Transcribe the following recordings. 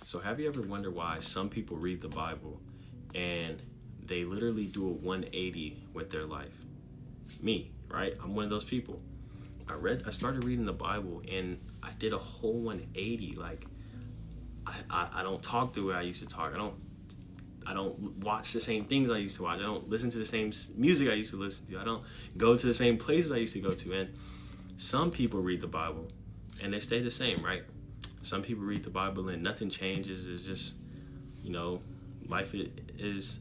So have you ever wondered why some people read the Bible and they literally do a 180 with their life? Me, right? I'm one of those people. I started reading the Bible and I did a whole 180. Like I don't talk the way I used to talk. I don't watch the same things I used to watch. I don't listen to the same music I used to listen to. I don't go to the same places I used to go to. And some people read the Bible and they stay the same, right? Some people read the Bible and nothing changes. It's just, life is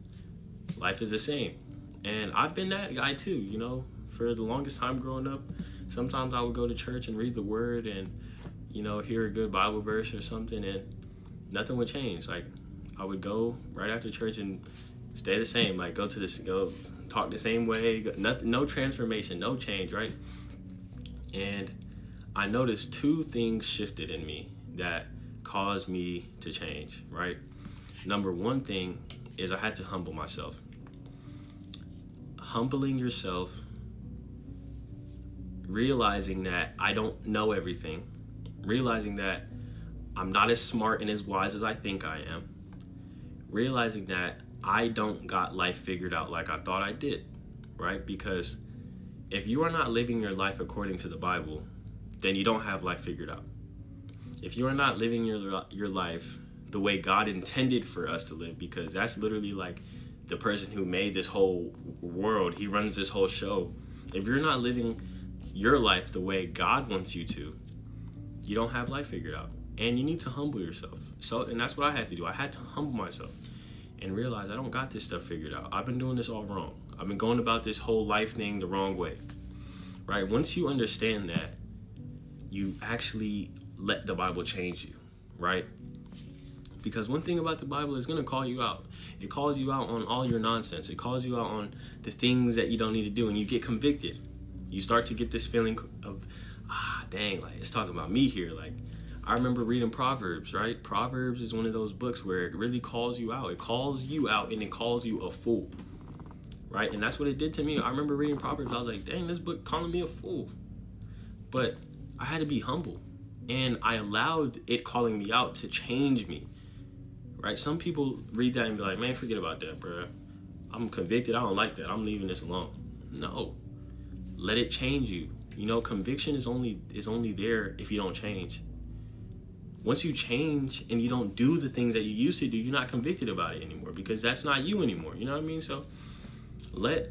the same. And I've been that guy too, for the longest time growing up. Sometimes I would go to church and read the word and, hear a good Bible verse or something, and nothing would change. Like, I would go right after church and stay the same. Like, go talk the same way. Nothing, no transformation, no change, right? And I noticed two things shifted in me that caused me to change, right? Number one thing is I had to humble myself. Humbling yourself, realizing that I don't know everything, realizing that I'm not as smart and as wise as I think I am, realizing that I don't got life figured out like I thought I did, right? Because if you are not living your life according to the Bible, then you don't have life figured out. If you are not living your life the way God intended for us to live, because that's literally like the person who made this whole world, he runs this whole show. If you're not living your life the way God wants you to, you don't have life figured out. And you need to humble yourself. And that's what I had to do. I had to humble myself and realize I don't got this stuff figured out. I've been doing this all wrong. I've been going about this whole life thing the wrong way, right? Once you understand that, you actually let the Bible change you, right? Because one thing about the Bible is going to call you out. It calls you out on all your nonsense. It calls you out on the things that you don't need to do, and you get convicted. You start to get this feeling of, dang, like it's talking about me here. Like, I remember reading Proverbs, right? Proverbs is one of those books where it really calls you out. It calls you out and it calls you a fool, right? And that's what it did to me. I remember reading Proverbs. I was like, dang, this book calling me a fool. But I had to be humble, and I allowed it calling me out to change me, right? Some people read that and be like, man, forget about that, bro. I'm convicted. I don't like that. I'm leaving this alone. No, let it change you. Conviction is only there if you don't change. Once you change and you don't do the things that you used to do, you're not convicted about it anymore, because that's not you anymore. You know what I mean? So let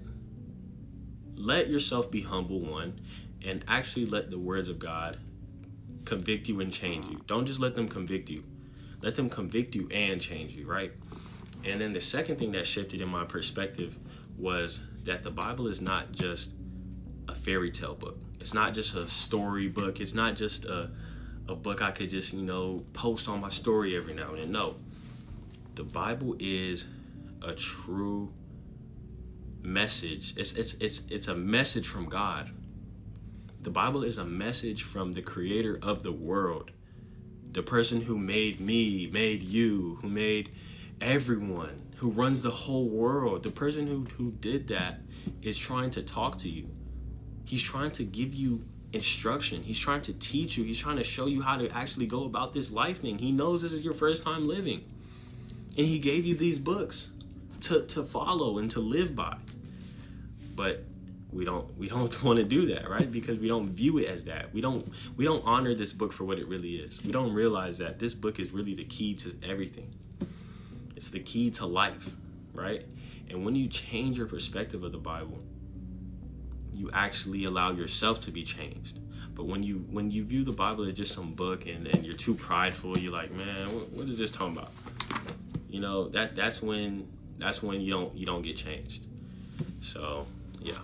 yourself be humble, one, and actually let the words of God convict you and change you. Don't just let them convict you. Let them convict you and change you, right? And then the second thing that shifted in my perspective was that the Bible is not just a fairy tale book. It's not just a story book. It's not just a book I could just, post on my story every now and then. No. The Bible is a true message. It's a message from God. The Bible is a message from the creator of the world. The person who made me, made you, who made everyone, who runs the whole world. The person who did that is trying to talk to you. He's trying to give you instruction. He's trying to teach you. He's trying to show you how to actually go about this life thing. He knows this is your first time living. And he gave you these books to follow and to live by. But we don't want to do that, right? Because we don't view it as that. We don't honor this book for what it really is. We don't realize that this book is really the key to everything. It's the key to life, right? And when you change your perspective of the Bible, you actually allow yourself to be changed. But when you view the Bible as just some book and you're too prideful, you're like, man, what is this talking about? That's when you don't get changed. So yeah.